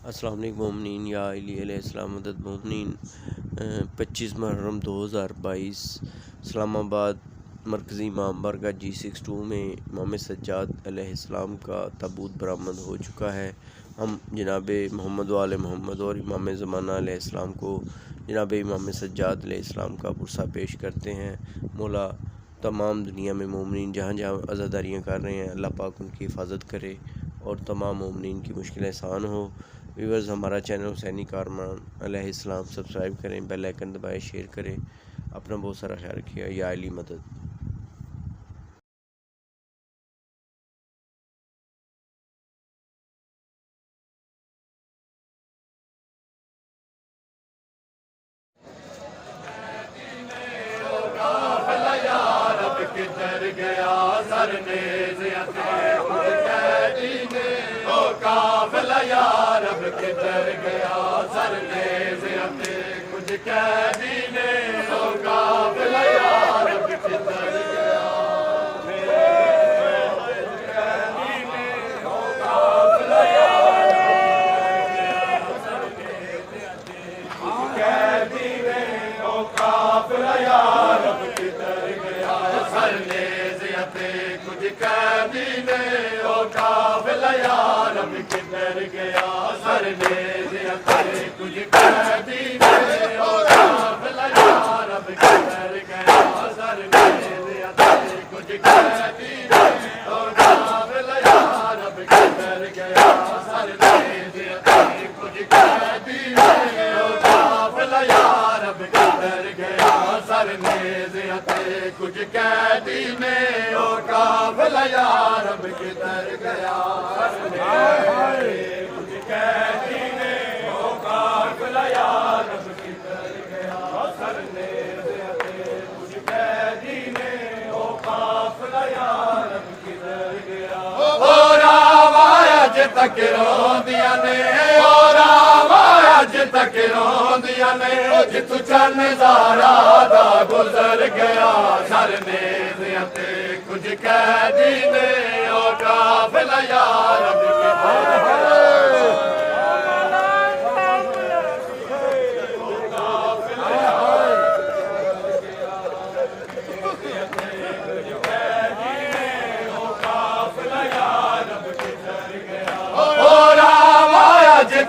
अस्सलाम वालेकुम मोमिनीन या अली अलैहिस्सलाम मदद मोमिनीन 25 मुहर्रम 2022 इस्लामाबाद मरकज़ी इमाम बारगाह G62 में इमाम सज्जाद अलैहिस्सलाम का ताबूत बरामद हो चुका है। हम जनाब मोहम्मद वाले मोहम्मद और इमाम ज़माना अलैहिस्सलाम को जनाब इमाम सज्जाद अलैहिस्सलाम का पुरसा पेश करते हैं। मौला तमाम दुनिया में मोमिनीन जहाँ जहाँ अज़ादारियाँ कर रहे हैं, अल्लाह पाक उनकी हिफाजत करे और तमाम मोमिनीन की मुश्किलें आसान हो। व्यूअर्स, हमारा चैनल हुसैनी कारमान अलैहिस्सलाम सब्सक्राइब करें, बेल आइकन दबाएं, शेयर करें। अपना बहुत सारा ख्याल रखिएगा। या अली मदद। किधर गया सरनेज़ कैदीने ओ काफ़िला यार अब किधर गया सरनेज़ कुछ कैदीने ओ काफ़िला यार अब किधर गया कैदीने ओ काफ़िला यार कैदीने ओ काफ़िला यार अब किधर गया सरनेज़ कुछ कैदीने ओ काफ़िला यार अब किधर गया सरनेज़ कुछ कैदीने ओ काफ़िला यार अब किधर गया सरनेज़ कुछ कैदीने ओ काफ़िला यार अब किधर गया सरनेज़ कुछ कैदीने ओ काफ़िला यार अब किधर गया सरनेज़ कुछ कैदीने ओ काफ़िला यार अब किधर गया कुछ कैदीने ओ काफ़िला यार अब किधर गया सरनेज़ कुछ कैदीने ओ काफ़िला यार अब किधर गया ओ राम अज तक रोंदियां ने ओ राम अज तक रोंदियां ने जिथु चन ज़ारा दा गुजर गया सरनेज़ कुछ कैदीने ओ काफ़िला यार अब किधर गया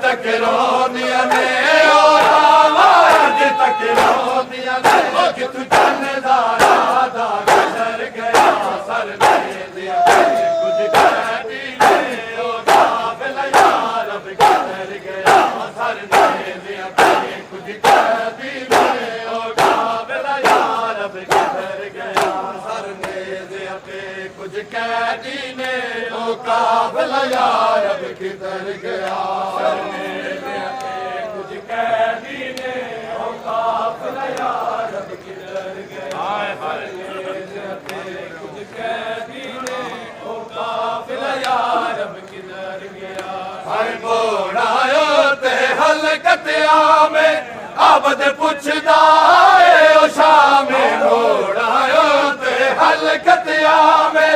तक रोंदियां ने ओ राम अज तक रोंदियां ने जिथु चन ज़ारा दा गुजर गया सरनेज़ कुछ कैदीने ओ काफ़िला यार अब किधर गया सरनेज़ कुछ कैदीने ओ काफ़िला यार अब किधर गया सरनेज़ कुछ कैदीने ओ काफ़िला यार अब किधर गया कुछ कैदीने ओ काफ़िला यार अब किधर गया कुछ कैदीने ओ काफ़िला यार अब किधर गया हर बोड़ायो ते हलकत आमे आबद पुछदा है ओ शामे बोड़ायो ते हलकत आमे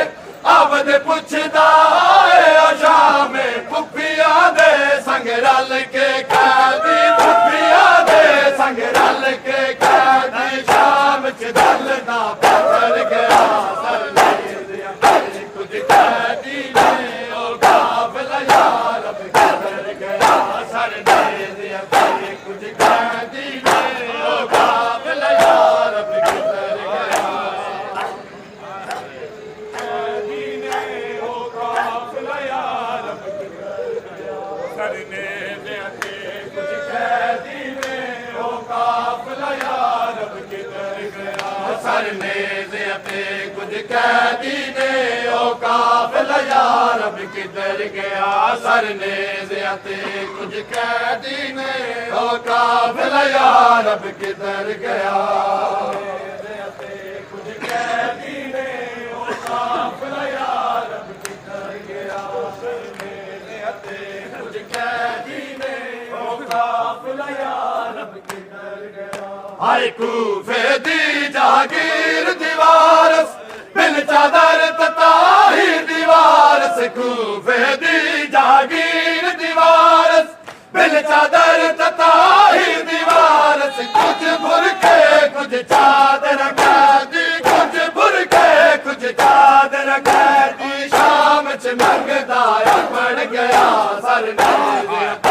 आबद पुछदा है ओ शामे फुफिया दे संग रल के कैदी फुफिया दे संग रल के कैदी शाम च दल दा पत्थर गया सरनेज़ कुछ कैदीने ओ काफ़िला यार अब किधर गया सरनेज़ कुछ कैदीने ओ काफ़िला यार अब किधर गया कैदीने ओ काफ़िला यार अब किधर गया सरनेज़ कुछ कैदीने ओ काफ़िला यार अब किधर गया सरनेज़ कुछ कैदीने ओ काफ़िला यार अब किधर गया सरनेज़ कुछ कैदीने ओ काफ़िला यार अब किधर गया कुछ कैदीने ओ काफ़िला यार अब किधर गया कुछ कैदीने ओ काफ़िला यार अब किधर गया हाय कूफे दी जागीर दीवार बिन चादर तताही दीवार से कूफे दी जागीर दीवार बिल चादर तताही दीवार से कुछ बुरके कुछ चादर कैदी कुछ बुरके कुछ चादर कैदी शाम च मंगदा पड़ गया सर